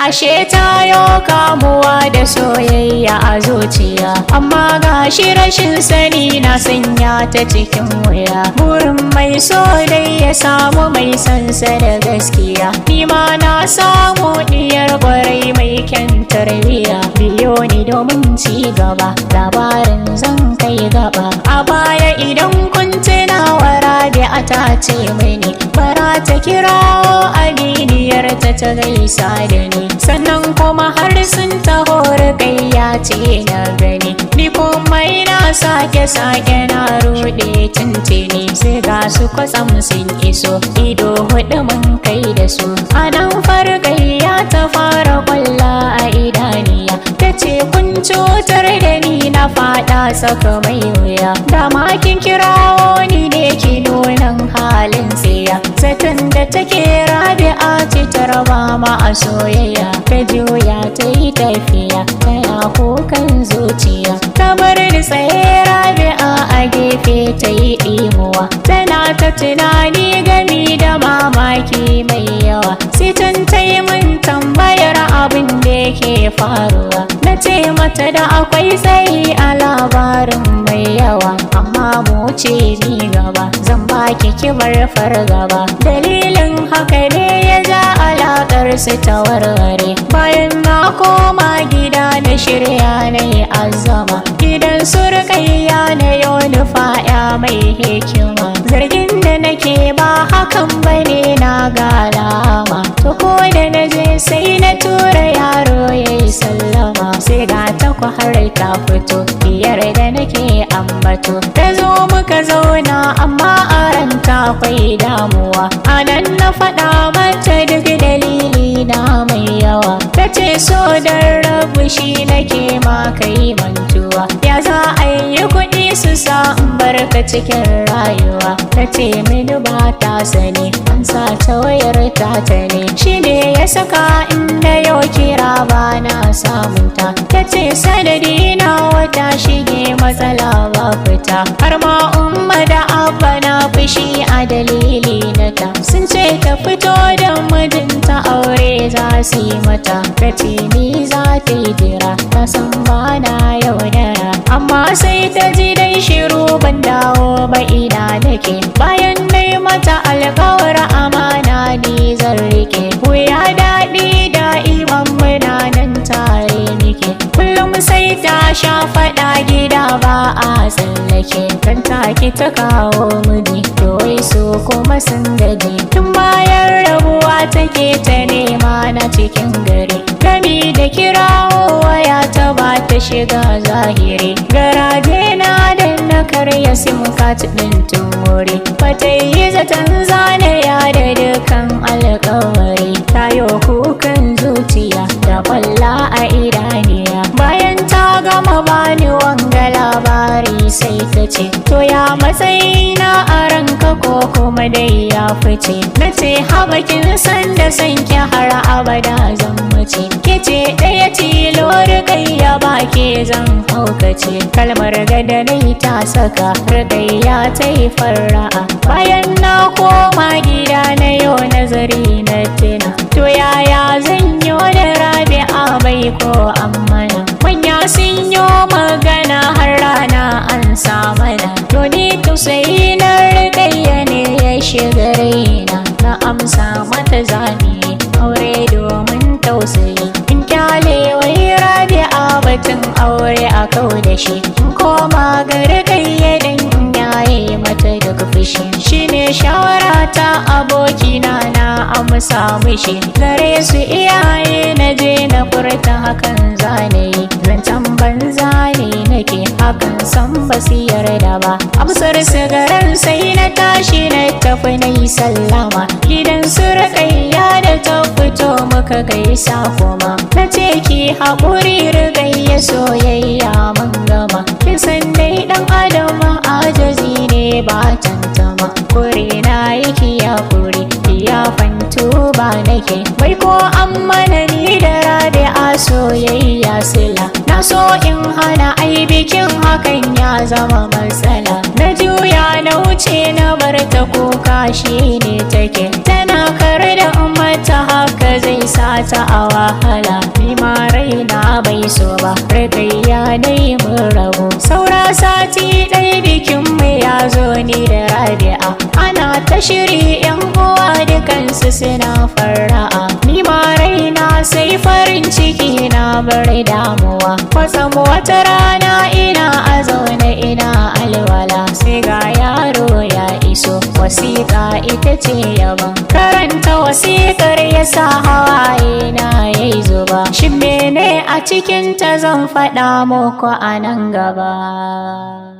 ashe tayo kamuwa da soyayya a zuciya, amma gashi rashin sani na sanya ta cikin wuya. Burin mai so dai ya samu mai sansa da gaskiya, ni ma na samu diyar kwarai mai kyan tarbiya. Biyo ni domin ci gaba, labarin zan kai gaba. A baya idan kun tuna wa Rabi'a ta ce mini bara ta kirawo aminiyar ta gaisa da ni, sannan kuma har sun taho rigayya ce na gani. Ni kuma ina sake na rude tuntuni, sai ga su kwatsam sun iso, ido hudu mun kai da su. A nan fargayya ta fara kwalla a idaniya, ta ce kun cutar da ni na fada saka mai wuya. Dama kin kirawo ni ne ki nunan halin tsiya, zaton da take Rabi'a ce ta raba ma a soyayya. Ta juya ta yi tafiya, tana kukan zuciya, ta bar ni tsaye Rabi'a a gefe ta yi ɗimuwa, tana ta tunani gami da mamaki mai yawa. Sai can ta yi min tambayar abin da yake faruwa, na ce mata da akwai tsayi a labarin mai yawa, amma mu ce ni gaba, zan baki kibar fargaba. Dalilin haka ne ya ja alaƙar su ta warware. Bayan na koma gida na shirya na yi azama, gidan surkayya na yau nufa ya mai hikima. Zargin da nake ba hakan bane na ga alama, to ko da na je sai na tura yaro ya yi sallama. Sai ga ta har ta fito, biyar da nake ambato, ta zo muka zauna amma a ranta akwai damuwa. A nan na faɗa mata duk dalili na mai yawa, ta ce so don rabu shi nake ma kai mantuwa. Ya za a yi kuɗi su sa in barka cikin rayuwa, ta ce mini ba ta sani an sa ta wayar ta ne, shi ne ya saka inda yau kira ba na samunta. Ta ce sanadi na wata shige matsala ba fita, har ma umma da abba na fushi a dalili na ta, sun ce ta fito da mijinta aure za su yi mata. Ta ce ni za ta yi jira, ta san ba na yaudara, amma sai ta ji dai shiru ban dawo ba ina nake. Bayan dai mata alkawar amana ni zan rike, wuya daɗi da iman muna nan tare nike. Kullum sai ta sha faɗa gida ba a tsallake, kan take ta kawo miji to wai su kuma sun gaji. Tun bayan rabuwa take ta nema na cikin gari, gami da kirawo waya ta ba ta shiga zahiri. Garaje na da na karya sim card ɗin tun wuri, ba ta yi zaton zanaya da dukan alkawari. Tayo kukan zuciya da kwalla a idaniya, bayan ta gama bani wanga labari sai ta ce to ya matsayina a ranka ko kuma dai ya fice. Na ce haba kin san da san ki har abada zan mace, ke ce ɗaya tilo rigayya ba ke zan haukace. Kalmar gada nai ta saka rigayya ta yi farra'a, bayan na koma gida na yau nazari na tina, to yaya zan yi da Rabi'a bai ko ammana. Manya sun yi magana har rana an samana, to ni tausayi na rigayya ne ya shiga raina, na amsa mata zani aure domin tausayi. In kyale wai Rabi'a batun aure a kau da shi, in koma ga rigayya din yaye mata daga fushi. Shine shawara ta abokina na amsa mishi, gare su iyaye na je na furta hakan zanayi. Zancen banza ne nake hakan san basu yarda ba, amsar sigaran sai na tashi na tafi na yi sallama. Gidan su rigayya da ta fito muka gaisa kuma, na ce ki haƙuri rigayya soyayya mun gama. Kin san dai ɗan adam ajazi ne ba tantama, kure na yi ki haƙuri ya fantu ba nake. Bai ko amma na ni da Rabi'a soyayya sila, na so in hana ai bikin hakan ya zama matsala. Na juya na wuce na bar ta kuka shi ne take, tana kare da ummata haka zai sa ta a wahala, ni ma raina bai so ba, Rukayya dai mun rabu. Saura sati ɗaya bikin mu ya zo ni da Rabi'a, ana ta shiri yan uwa dukansu suna fara'a, ni ma raina sai farin ciki na bar damuwa. Kwatsam wata rana ina a zaune ina alwala, sai ga yaro ya iso, wasiƙa ita ce yaban. Karanta wasiƙar ya sa hawaye na yayi zuba, shin mene a cikinta zan faɗa muku a nan gaba.